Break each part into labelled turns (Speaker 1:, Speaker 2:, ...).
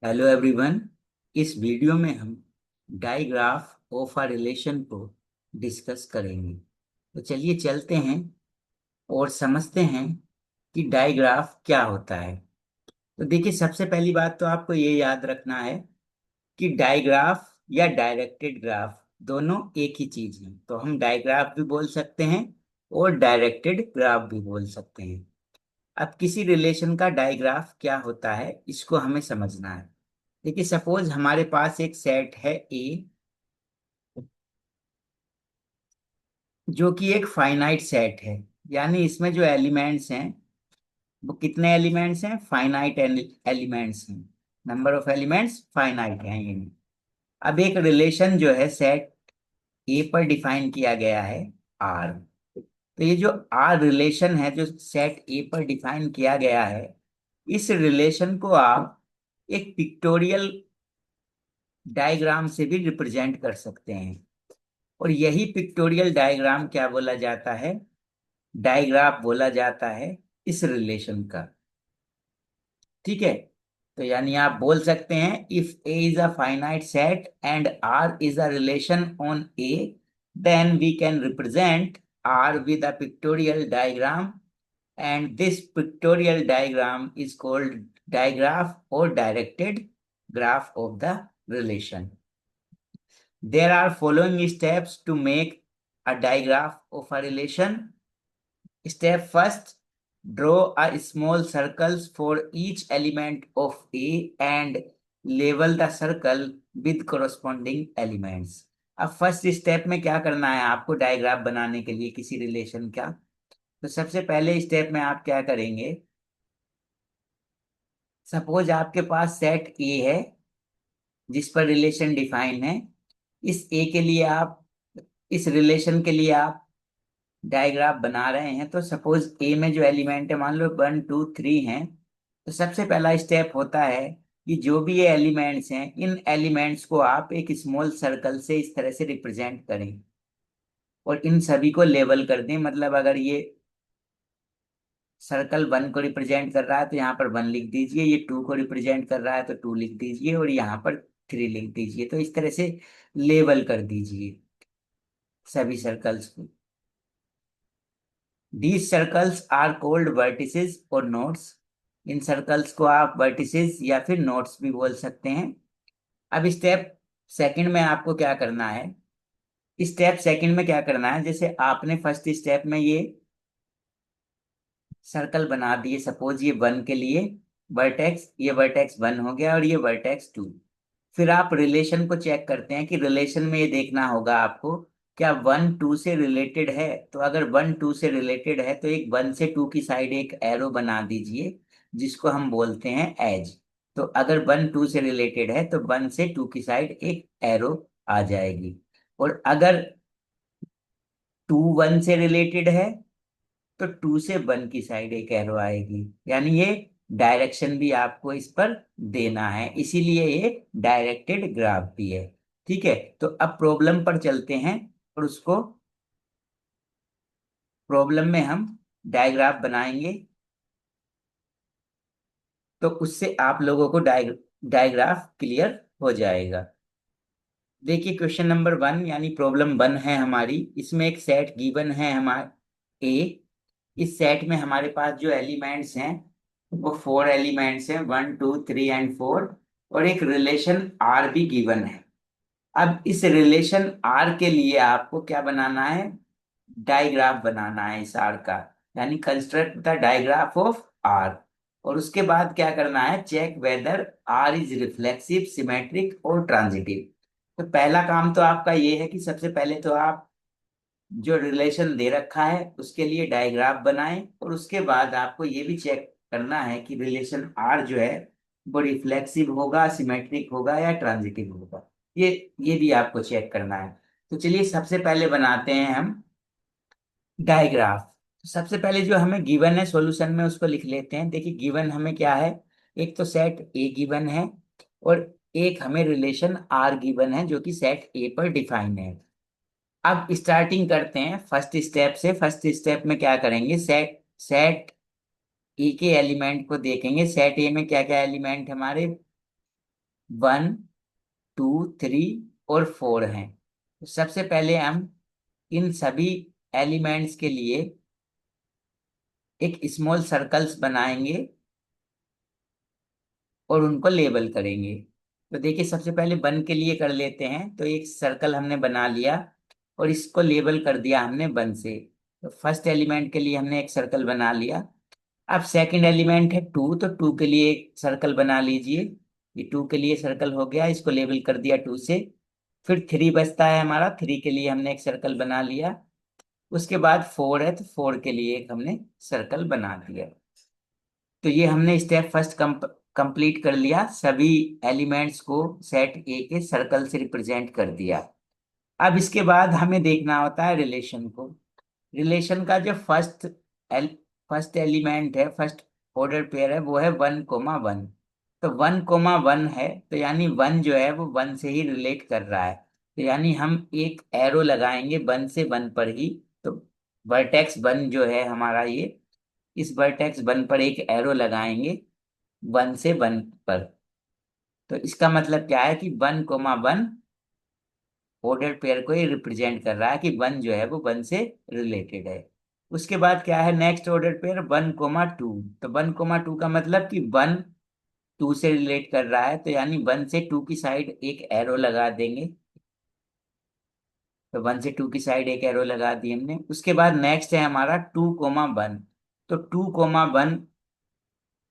Speaker 1: Hello everyone. इस video में हम डाइग्राफ ऑफ अ रिलेशन को डिस्कस करेंगे। तो चलिए चलते हैं और समझते हैं कि डाइग्राफ क्या होता है। तो देखिए, सबसे पहली बात तो आपको ये याद रखना है कि डाइग्राफ या डायरेक्टेड ग्राफ दोनों एक ही चीज है। तो हम डाइग्राफ भी बोल सकते हैं और डायरेक्टेड ग्राफ भी बोल सकते हैं। अब किसी रिलेशन का डाइग्राफ क्या होता है, इसको हमें समझना है। देखिए, सपोज हमारे पास एक सेट है ए, जो कि एक फाइनाइट सेट है। यानी इसमें जो एलिमेंट्स हैं वो कितने एलिमेंट्स हैं? फाइनाइट एलिमेंट्स हैं। नंबर ऑफ एलिमेंट्स फाइनाइट हैं ये। अब एक रिलेशन जो है सेट ए पर डिफाइन किया गया है, आर। तो ये जो आर रिलेशन है जो सेट ए पर डिफाइन किया गया है, इस रिलेशन को आप एक पिक्टोरियल डायग्राम से भी रिप्रेजेंट कर सकते हैं। और यही पिक्टोरियल डायग्राम क्या बोला जाता है? डायग्राफ बोला जाता है इस रिलेशन का। ठीक है। तो यानी आप बोल सकते हैं, if A is a finite set and R is a relation on A, then we can represent R with a pictorial diagram, and this pictorial diagram is called digraph or directed graph of the relation. There are following steps to make a diagraph of a relation. Step first, draw a small circles for each element of A and label the circle with corresponding elements. अब first step में क्या करना है आपको digraph बनाने के लिए किसी रिलेशन का? तो सबसे पहले स्टेप में आप क्या करेंगे? सपोज आपके पास सेट ए है जिस पर रिलेशन डिफाइन है। इस ए के लिए आप, इस रिलेशन के लिए आप डायग्राफ बना रहे हैं। तो सपोज ए में जो एलिमेंट है, मान लो 1 2 3 हैं। तो सबसे पहला स्टेप होता है कि जो भी ये एलिमेंट्स हैं, इन एलिमेंट्स को आप एक स्मॉल सर्कल से इस तरह से रिप्रेजेंट करें और इन सभी को लेबल कर दें। मतलब अगर ये सर्कल 1 को रिप्रेजेंट कर रहा है तो यहाँ पर 1 लिख दीजिए, ये 2 को रिप्रेजेंट कर रहा है तो 2 लिख दीजिए, और यहाँ पर 3 लिख दीजिए। तो इस तरह से लेबल कर दीजिए सभी सर्कल्स को। These circles are called vertices और nodes। इन सर्कल्स को आप वर्टिसेस या फिर नोड्स भी बोल सकते हैं। अब स्टेप सेकंड में आपको क्या करना है? स्टेप सेकंड में क्या करना है, जैसे आपने फर्स्ट स्टेप में ये सर्कल बना दिए, सपोज ये 1 के लिए वर्टेक्स, ये वर्टेक्स 1 हो गया और ये वर्टेक्स 2। फिर आप रिलेशन को चेक करते हैं कि रिलेशन में ये देखना होगा आपको, क्या 1 2 से रिलेटेड है? तो अगर 1 2 से रिलेटेड है तो एक 1 से 2 की साइड एक एरो बना दीजिए जिसको हम बोलते हैं एज। तो अगर 1 2 से रिलेटेड है तो 1 से 2 की साइड एक एरो आ जाएगी। और अगर 2 1 से रिलेटेड है तो 2 से 1 की साइड एक एरो आएगी। यानी ये डायरेक्शन भी आपको इस पर देना है, इसीलिए ये डायरेक्टेड ग्राफ भी है। ठीक है। तो अब प्रॉब्लम पर चलते हैं और उसको, प्रॉब्लम में हम डायग्राफ बनाएंगे तो उससे आप लोगों को डायग्राफ क्लियर हो जाएगा। देखिए, क्वेश्चन नंबर 1 यानी प्रॉब्लम 1 है हमारी। इसमें एक सेट गिवन है हमारे ए। इस सेट में हमारे पास जो एलिमेंट्स हैं वो 4 एलिमेंट्स हैं, 1 2 3 एंड 4। और एक रिलेशन आर भी गिवन है। अब इस रिलेशन आर के लिए आपको क्या बनाना है? डायग्राफ बनाना है इस आर का। यानी construct the digraph of R. और उसके बाद क्या करना है? Check whether R is reflexive, symmetric और ट्रांजिटिव। तो पहला काम तो आपका ये है कि सबसे पहले तो आप जो रिलेशन दे रखा है उसके लिए डायग्राफ बनाएं, और उसके बाद आपको ये भी चेक करना है कि रिलेशन आर जो है वो रिफ्लेक्सिव होगा, सिमेट्रिक होगा या ट्रांजिटिव होगा। ये ये भी आपको चेक करना है। तो चलिए सबसे पहले बनाते हैं हम डायग्राफ। सबसे पहले जो हमें गिवन है सॉल्यूशन में उसको लिख लेते हैं। देखिए, गिवन हमें क्या है? एक तो सेट ए गिवन है और एक हमें रिलेशन आर गिवन है जो कि सेट ए पर डिफाइन है। अब स्टार्टिंग करते हैं फर्स्ट स्टेप से। फर्स्ट स्टेप में क्या करेंगे? सेट सेट ए के एलिमेंट को देखेंगे। सेट ए में क्या क्या एलिमेंट हमारे? 1, 2, 3 और 4 हैं। तो सबसे पहले हम इन सभी एलिमेंट्स के लिए एक स्मॉल सर्कल्स बनाएंगे और उनको लेबल करेंगे। तो देखिए सबसे पहले 1 के लिए कर लेते हैं। तो एक सर्कल हमने बना लिया और इसको लेबल कर दिया हमने 1 से। तो फर्स्ट एलिमेंट के लिए हमने एक सर्कल बना लिया। अब सेकंड एलिमेंट है 2, तो 2 के लिए एक सर्कल बना लीजिए। ये 2 के लिए सर्कल हो गया, इसको लेबल कर दिया 2 से। फिर 3 बचता है हमारा, 3 के लिए हमने एक सर्कल बना लिया। उसके बाद 4 है, तो 4 के लिए एक हमने सर्कल बना दिया। तो ये हमने स्टेप फर्स्ट कंप्लीट कर लिया, सभी एलिमेंट्स को सेट ए के सर्कल से रिप्रेजेंट कर दिया। अब इसके बाद हमें देखना होता है रिलेशन को। रिलेशन का जो फर्स्ट एलिमेंट है, फर्स्ट ऑर्डर पेयर है, वो है 1, 1। तो 1, 1 है, तो यानी 1 जो है वो 1 से ही रिलेट कर रहा है। तो यानी हम एक एरो लगाएंगे 1 से 1 पर ही। तो वर्टेक्स 1 जो है हमारा, ये इस वर्टेक्स 1 पर एक एरो लगाएंगे 1 से 1 पर। तो इसका मतलब क्या है कि 1, 1 ऑर्डर पेयर को ये रिप्रेजेंट कर रहा है कि 1 जो है वो 1 से रिलेटेड है। उसके बाद क्या है नेक्स्ट ऑर्डर पेयर 1, 2। तो 1, 2 का मतलब कि 1 2 से रिलेट कर रहा है, तो यानी 1 से 2 की साइड एक एरो लगा देंगे। तो 1 से 2 की साइड एक एरो लगा दी हमने। उसके बाद नेक्स्ट है हमारा 2, 1। तो 2, 1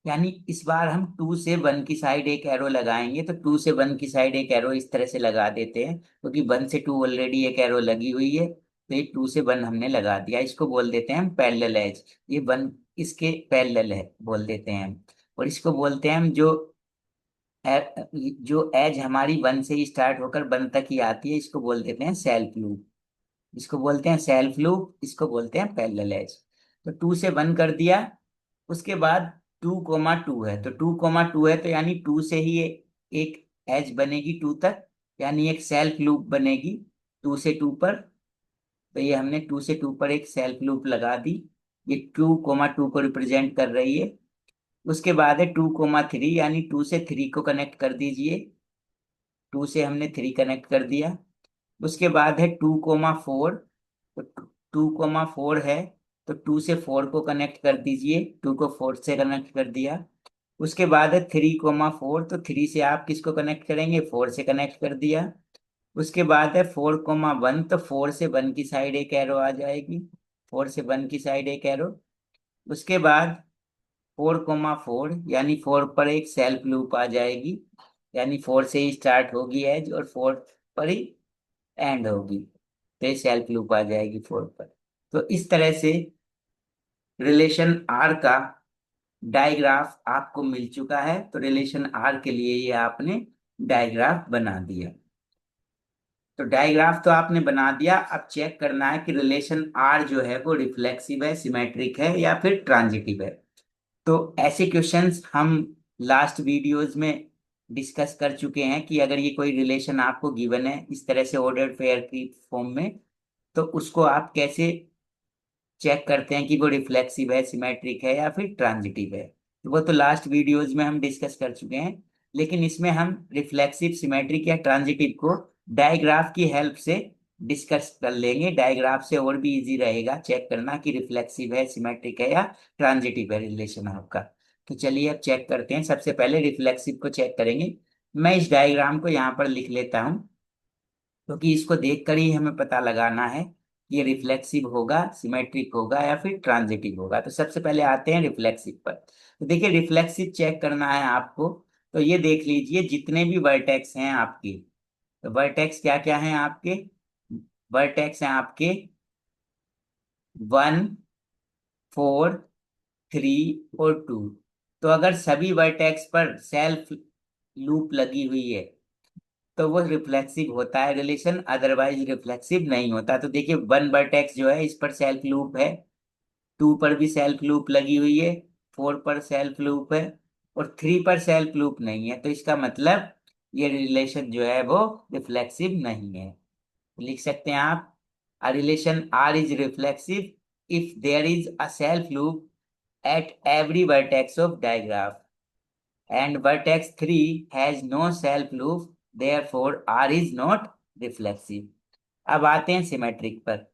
Speaker 1: यानी इस बार हम 2 से 1 की साइड एक एरो लगाएंगे। तो 2 से 1 की साइड एक एरो इस तरह से लगा देते हैं, क्योंकि 1 से 2 ऑलरेडी एक एरो लगी हुई है। तो ये 2 से 1 हमने लगा दिया, इसको बोल देते हैं हम पैरेलल एज। ये 1 इसके पैरेलल है बोल देते हैं हम। और इसको बोलते हैं हम जो एज हमारी 1 से ही स्टार्ट होकर 1 तक ही आती है, इसको बोल देते हैं सेल्फ लूप। इसको बोलते हैं सेल्फ लूप, इसको बोलते हैं पैरेलल एज। तो 2 से 1 कर दिया। उसके बाद 2, 2 है, तो 2, 2 है, तो यानी 2 से ही एक एज बनेगी 2 तक, यानी एक सेल्फ लूप बनेगी 2 से 2 पर। तो ये हमने 2 से 2 पर एक सेल्फ लूप लगा दी। ये 2, 2 को रिप्रेजेंट कर रही है। उसके बाद है 2, 3, यानी 2 से 3 को कनेक्ट कर दीजिए। 2 से हमने 3 कनेक्ट कर दिया। उसके बाद है 2, 4। तो 2, 4 है, तो 2 से 4 को कनेक्ट कर दीजिए। 2 को 4 से कनेक्ट कर दिया। उसके बाद है 3, 4। तो 3 से आप किसको कनेक्ट करेंगे, 4 से कनेक्ट कर दिया। उसके बाद है 4, 1। तो 4 से 1 की साइड एक एरो आ जाएगी। 4 से 1 की साइड एक एरो। उसके बाद 4, 4 यानी 4 पर एक सेल्फ लूप आ जाएगी, यानी 4 से ही स्टार्ट होगी एज और 4 पर ही एंड होगी। तो ये सेल्फ लूप आ जाएगी 4 पर। तो इस तरह से रिलेशन आर का डायग्राफ आपको मिल चुका है। तो रिलेशन आर के लिए ये आपने डायग्राफ बना दिया। तो डायग्राफ तो आपने बना दिया, अब चेक करना है कि रिलेशन आर जो है वो रिफ्लेक्सिव है, सिमेट्रिक है या फिर ट्रांजिटिव है। तो ऐसे क्वेश्चंस हम लास्ट वीडियोस में डिस्कस कर चुके हैं कि अगर ये कोई रिलेशन आपको गिवन है इस तरह से ऑर्डर्ड पेयर की फॉर्म में, तो उसको आप कैसे चेक करते हैं कि वो रिफ्लेक्सिव है, सिमेट्रिक है या फिर ट्रांजिटिव है। तो वो तो लास्ट वीडियोस में हम डिस्कस कर चुके हैं। लेकिन इसमें हम रिफ्लेक्सिव, सिमेट्रिक या ट्रांजिटिव को डायग्राफ की हेल्प से डिस्कस कर लेंगे। डायग्राफ से और भी इजी रहेगा चेक करना कि रिफ्लेक्सिव है, सिमेट्रिक है या ट्रांजिटिव है रिलेशन आपका। तो चलिए अब चेक करते हैं। सबसे पहले रिफ्लेक्सिव को चेक करेंगे। मैं इस डायग्राम को यहाँ पर लिख लेता हूँ, क्योंकि इसको देखकर ही हमें पता लगाना है कि ये रिफ्लेक्सिव होगा, सिमेट्रिक होगा या फिर ट्रांजिटिव होगा। तो सबसे पहले आते हैं रिफ्लेक्सिव पर। तो देखिए रिफ्लेक्सिव चेक करना है आपको। तो ये देख लीजिए जितने भी वर्टेक्स हैं आपके, तो वर्टेक्स क्या क्या हैं आपके, वर्टेक्स हैं आपके 1, 4, 3 और 2। तो अगर सभी वर्टेक्स पर सेल्फ लूप लगी हुई है तो वो रिफ्लेक्सिव होता है रिलेशन, अदरवाइज रिफ्लेक्सिव नहीं होता। तो देखिए 1 वर्टेक्स जो है इस पर सेल्फ लूप है, 2 पर भी सेल्फ लूप लगी हुई है, 4 पर सेल्फ लूप है और 3 पर सेल्फ लूप नहीं है। तो इसका मतलब ये रिलेशन जो है वो रिफ्लेक्सिव नहीं है। लिख सकते हैं आप, a relation R is reflexive if there is a self loop at every vertex of digraph. and vertex 3 has no self loop, therefore R is not reflexive. अब आते हैं सिमेट्रिक पर।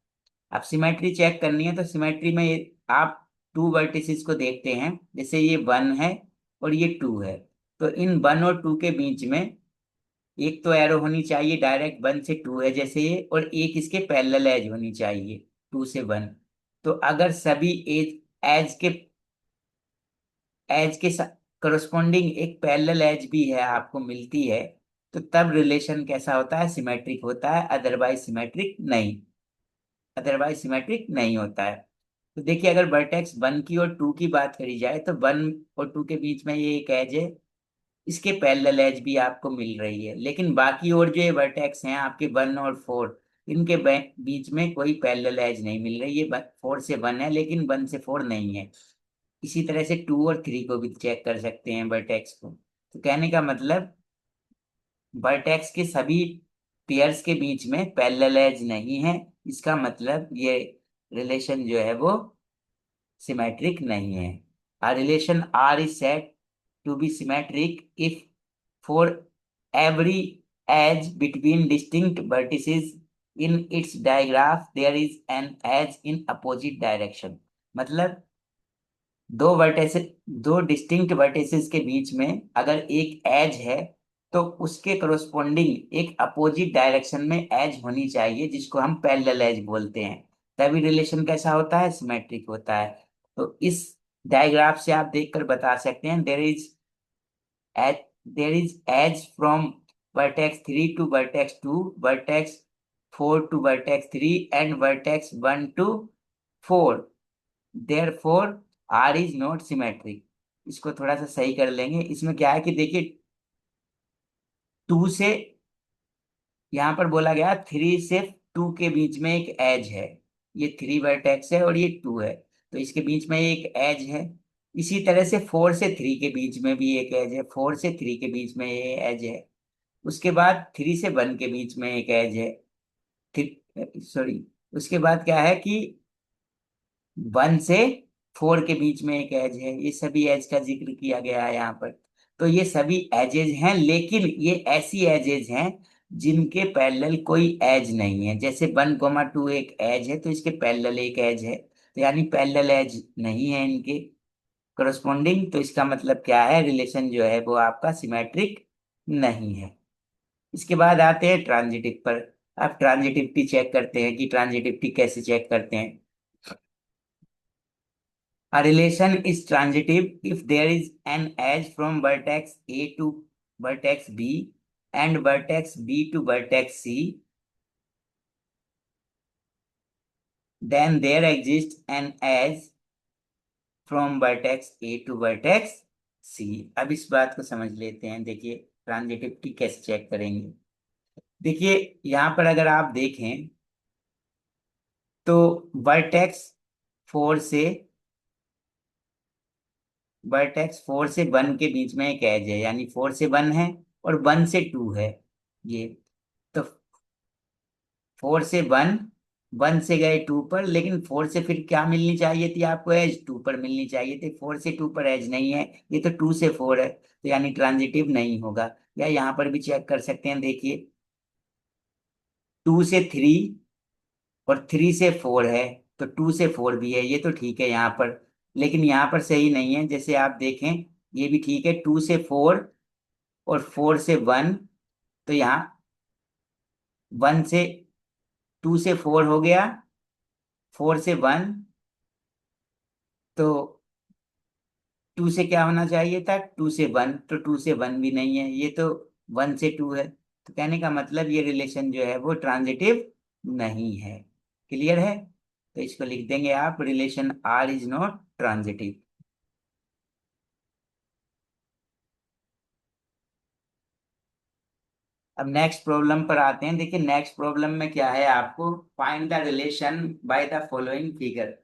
Speaker 1: अब सिमेट्री चेक करनी है तो सिमेट्री में आप टू वर्टिसेस को देखते हैं, जैसे ये 1 है और ये 2 है। तो इन 1 और 2 के बीच में एक तो एरो होनी चाहिए डायरेक्ट 1 से 2 है जैसे ये, और एक इसके पैरेलल एज होनी चाहिए 2 से 1। तो अगर सभी एज एज के करस्पॉन्डिंग एक पैरेलल एज भी है आपको मिलती है, तो तब रिलेशन कैसा होता है, सिमेट्रिक होता है, अदरवाइज सिमेट्रिक नहीं होता है। तो देखिए अगर वर्टेक्स 1 की और 2 की बात करी जाए तो 1 और 2 के बीच में ये एक एज है, इसके पैरेलल एज भी आपको मिल रही है। लेकिन बाकी और जो ये वर्टेक्स हैं आपके 1 और 4, इनके बीच में कोई पैरेलल एज नहीं मिल रही है। 4 से 1 है लेकिन 1 से 4 नहीं है। इसी तरह से 2 और 3 को भी चेक कर सकते हैं वर्टेक्स को। तो कहने का मतलब वर्टेक्स के सभी पेयर्स के बीच में पैरेलल एज नहीं है, इसका मतलब ये रिलेशन जो है वो सिमेट्रिक नहीं है। A relation R is said to be symmetric if for every edge between distinct vertices in its digraph there is an edge in opposite direction। मतलब दो वर्टेसेस, दो डिस्टिंक्ट वर्टेसेस के बीच में अगर एक एज है तो उसके करोस्पोंडिंग एक अपोजिट डायरेक्शन में एज होनी चाहिए जिसको हम पैरेलल एज बोलते हैं। तभी रिलेशन कैसा होता है, सिमेट्रिक होता है। तो इस डायग्राफ से आप देखकर बता सकते हैं as there is edge from vertex 3 to vertex 2, vertex 4 to vertex 3 and vertex 1 to 4, therefore R is not symmetric. इसको थोड़ा सा सही कर लेंगे। इसमें क्या है कि देखिए 2 से, यहाँ पर बोला गया 3 से 2 के बीच में एक एज है, ये 3 वर्टेक्स है और ये 2 है, तो इसके बीच में एक एज है। इसी तरह से 4 से 3 के बीच में भी एक एज है, 4 से 3 के बीच में ये एज है। उसके बाद 3 से 1 के बीच में एक एज है, सॉरी, उसके बाद क्या है कि 1 से 4 के बीच में एक एज है। ये सभी एज का जिक्र किया गया है यहाँ पर। तो ये सभी एजेज हैं, लेकिन ये ऐसी एजेज हैं जिनके पैरेलल कोई एज नहीं है। जैसे 1, 2 एक एज है तो इसके पैरेलल एक एज है, तो यानी पैरेलल एज नहीं है इनके करस्पॉन्डिंग। तो इसका मतलब क्या है, रिलेशन जो है वो आपका सिमेट्रिक नहीं है। इसके बाद आते हैं ट्रांजिटिव पर। अब ट्रांजिटिविटी चेक करते हैं कि ट्रांजिटिविटी कैसे चेक करते हैं। A relation is transitive if there is an edge from vertex A to vertex B and vertex B to vertex C, then there exists an edge from vertex A to vertex C। अब इस बात को समझ लेते हैं। देखिए transitivity कैसे check करेंगे। देखिए यहाँ पर अगर आप देखें तो वर्टेक्स 4 से वर्टेक्स 4 से 1 के बीच में एक एज है, यानी 4 से 1 है और 1 से 2 है ये। तो 4 से 1, 1 से गए 2 पर, लेकिन 4 से फिर क्या मिलनी चाहिए थी आपको, एज 2 पर मिलनी चाहिए थी। 4 से 2 पर एज नहीं है, ये तो 2 से 4 है, तो यानी ट्रांजिटिव नहीं होगा। या यहाँ पर भी चेक कर सकते हैं, देखिए 2 से 3 और 3 से 4 है, तो 2 से 4 भी है, ये तो ठीक है यहाँ पर। लेकिन यहाँ पर सही नहीं है, जैसे आप देखें ये भी ठीक है 2 से 4 और 4 से 1, तो यहाँ 1 से 2 से 4 हो गया, 4 से 1, तो 2 से क्या होना चाहिए था, 2 से 1, तो 2 से 1 भी नहीं है, ये तो 1 से 2 है। तो कहने का मतलब ये रिलेशन जो है वो ट्रांजिटिव नहीं है। क्लियर है? तो इसको लिख देंगे आप, relation R is not transitive. अब नेक्स्ट प्रॉब्लम पर आते हैं। देखिए नेक्स्ट प्रॉब्लम में क्या है, आपको find the relation by the following figure.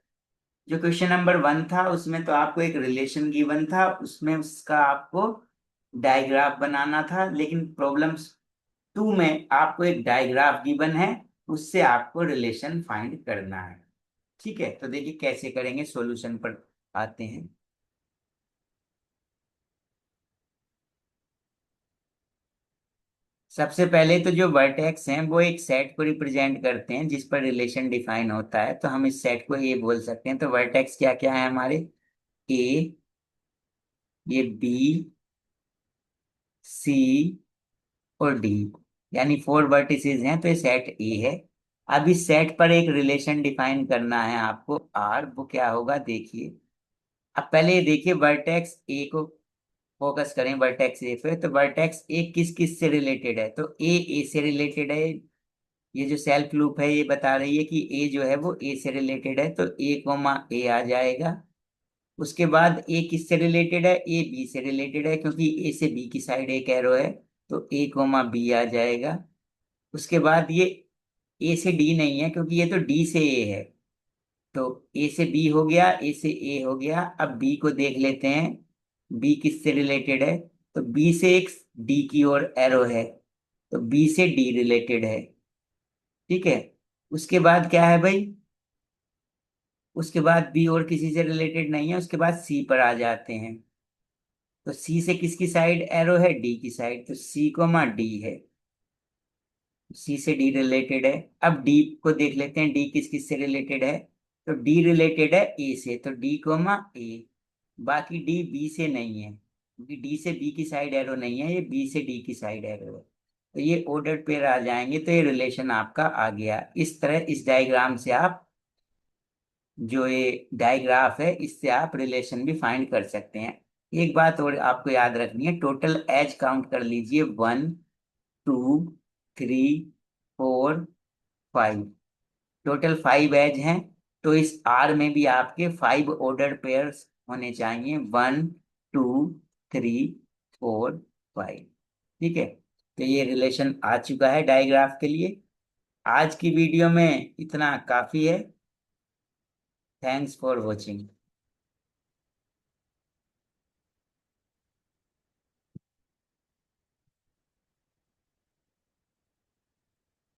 Speaker 1: जो क्वेश्चन नंबर 1 था उसमें तो आपको एक रिलेशन गिवन था, उसमें उसका आपको डायग्राफ बनाना था। लेकिन प्रॉब्लम 2 में आपको एक डायग्राफ गिवन है, उससे आपको रिलेशन फाइंड करना है। ठीक है, तो देखिए कैसे करेंगे, सॉल्यूशन पर आते हैं। सबसे पहले तो जो वर्टेक्स हैं वो एक सेट को रिप्रेजेंट करते हैं जिस पर रिलेशन डिफाइन होता है, तो हम इस सेट को ए बोल सकते हैं। तो वर्टेक्स क्या क्या है हमारे? ए, ये बी, सी और डी, यानी 4 वर्टिसेस हैं, तो ये सेट ए है। अब इस सेट पर एक रिलेशन डिफाइन करना है आपको आर, वो क्या होगा देखिए। अब पहले ये देखिए वर्टेक्स ए को फोकस करें, वर्टेक्स ए पे। तो वर्टेक्स ए किस किस से रिलेटेड है? तो ए से रिलेटेड है। ये जो सेल्फ लूप है ये बता रही है कि ए जो है वो ए से रिलेटेड है, तो ए कोमा ए आ जाएगा। उसके बाद ए किससे रिलेटेड है? ए बी से रिलेटेड है, क्योंकि ए से बी की साइड एक एरो है, तो ए कोमा बी आ जाएगा। उसके बाद ये ए से डी नहीं है, क्योंकि ये तो डी से ए है, तो ए से बी हो गया, ए से ए हो गया। अब बी को देख लेते हैं, बी किससे रिलेटेड है? तो बी से एक डी की ओर एरो है, तो बी से डी रिलेटेड है। ठीक है। उसके बाद क्या है भाई? उसके बाद बी और किसी से रिलेटेड नहीं है, उसके बाद सी पर आ जाते हैं। तो सी से किसकी साइड एरो है? डी की साइड, तो सी कोमा डी है, सी से डी रिलेटेड है। अब डी को देख लेते हैं, डी किस किस से रिलेटेड है? तो डी रिलेटेड है ए से, तो डी कोमा ए। बाकी डी बी से नहीं है, क्योंकि डी से बी की साइड एरो नहीं है, ये बी से डी की साइड एरो है। तो ये ऑर्डर पेयर आ जाएंगे, तो ये रिलेशन आपका आ गया। इस तरह इस डायग्राम से आप, जो ये डायग्राफ है इससे आप रिलेशन भी फाइंड कर सकते हैं। एक बात और आपको याद रखनी है, टोटल एज काउंट कर लीजिए, 1, 2, 3, 4, 5। टोटल 5 एज हैं। तो इस आर में भी आपके 5 ऑर्डर पेयर्स होने चाहिए, 1, 2, 3, 4, 5। ठीक है। तो ये रिलेशन आ चुका है डायग्राफ के लिए। आज की वीडियो में इतना काफी है। Thanks for watching.